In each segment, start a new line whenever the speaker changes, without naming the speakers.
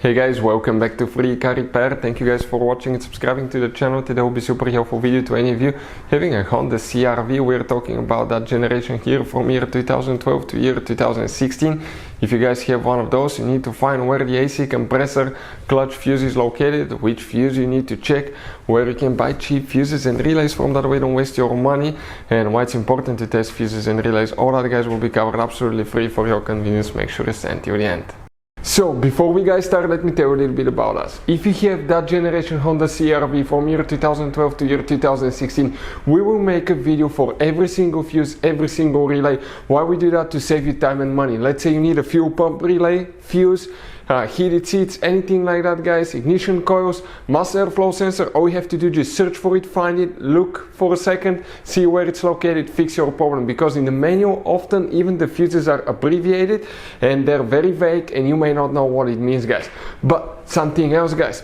Hey guys, welcome back to Free Car Repair. Thank you guys for watching and subscribing to the channel. Today will be super helpful video to any of you having a Honda CR-V. We're talking about that generation here from year 2012 to year 2016. If you guys have one of those, you need to find where the AC compressor clutch fuse is located, which fuse you need to check, where you can buy cheap fuses and relays from, that way don't waste your money, and why it's important to test fuses and relays. All that guys will be covered absolutely free for your convenience. Make sure to stay until the end. So, before we guys start, let me tell you a little bit about us. If you have that generation Honda CR-V from year 2012 to year 2016, we will make a video for every single fuse, every single relay. Why we do that? To save you time and money. Let's say you need a fuel pump relay, fuse, heated seats, anything like that guys, ignition coils, mass airflow sensor. All you have to do is just search for it, find it, look for a second, see where it's located, fix your problem. Because in the manual often even the fuses are abbreviated and they're very vague and you may not know what it means guys. But something else guys,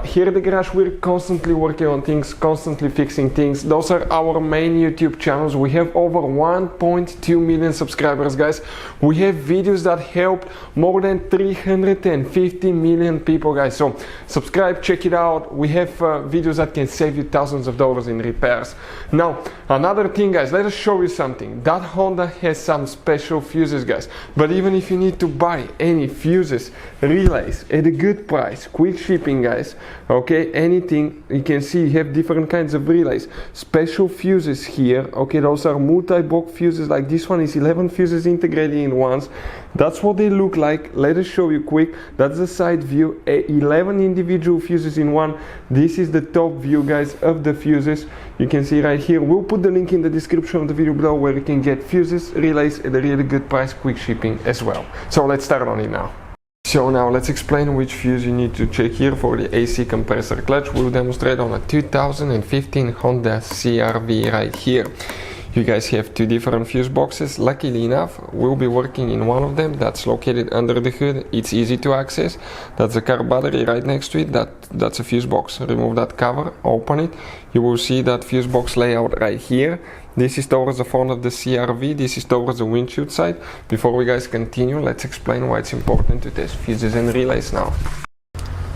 here at the garage we're constantly working on things, constantly fixing things. Those are our main YouTube channels. We have over 1.2 million subscribers guys. We have videos that help more than 350 million people guys. So subscribe, check it out. We have videos that can save you thousands of dollars in repairs. Now another thing guys, let us show you something. That Honda has some special fuses guys. But even if you need to buy any fuses, relays at a good price, quick shipping guys, okay, anything, you can see you have different kinds of relays, special fuses here, okay, those are multi-block fuses. Like this one is 11 fuses integrated in once. That's what they look like. Let us show you quick. That's the side view, 11 individual fuses in one. This is the top view guys of the fuses. You can see right here. We'll put the link in the description of the video below where you can get fuses, relays at a really good price, quick shipping as well. So let's start on it now. So now let's explain which fuse you need to check here for the AC compressor clutch. We'll demonstrate on a 2015 Honda CR-V right here. You guys have two different fuse boxes. Luckily enough, we'll be working in one of them that's located under the hood. It's easy to access. That's a car battery right next to it. That's a fuse box. Remove that cover, open it. You will see that fuse box layout right here. This is towards the front of the CR-V. This is towards the windshield side. Before we guys continue, let's explain why it's important to test fuses and relays now.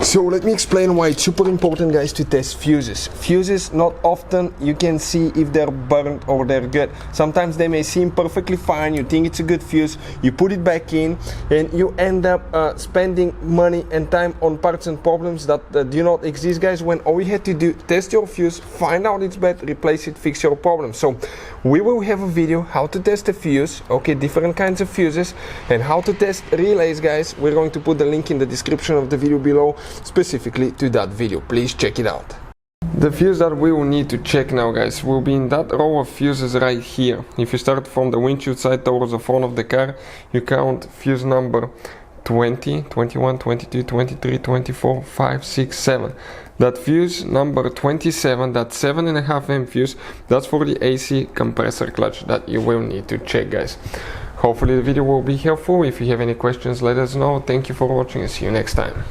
So let me explain why it's super important guys to test fuses. Fuses, not often you can see if they're burnt or they're good. Sometimes they may seem perfectly fine, you think it's a good fuse, you put it back in and you end up spending money and time on parts and problems that do not exist guys, when all you had to do, test your fuse, find out it's bad, replace it, fix your problem. So we will have a video how to test a fuse, okay, different kinds of fuses, and how to test relays guys. We're going to put the link in the description of the video below specifically to that video. Please check it out. The fuse that we will need to check now guys will be in that row of fuses right here. If you start from the windshield side towards the front of the car, you count fuse number 20, 21, 22, 23, 24, 5, 6, 7. That fuse number 27, that 7.5 amp fuse, that's for the AC compressor clutch that you will need to check guys. Hopefully the video will be helpful. If you have any questions, let us know. Thank you for watching and see you next time.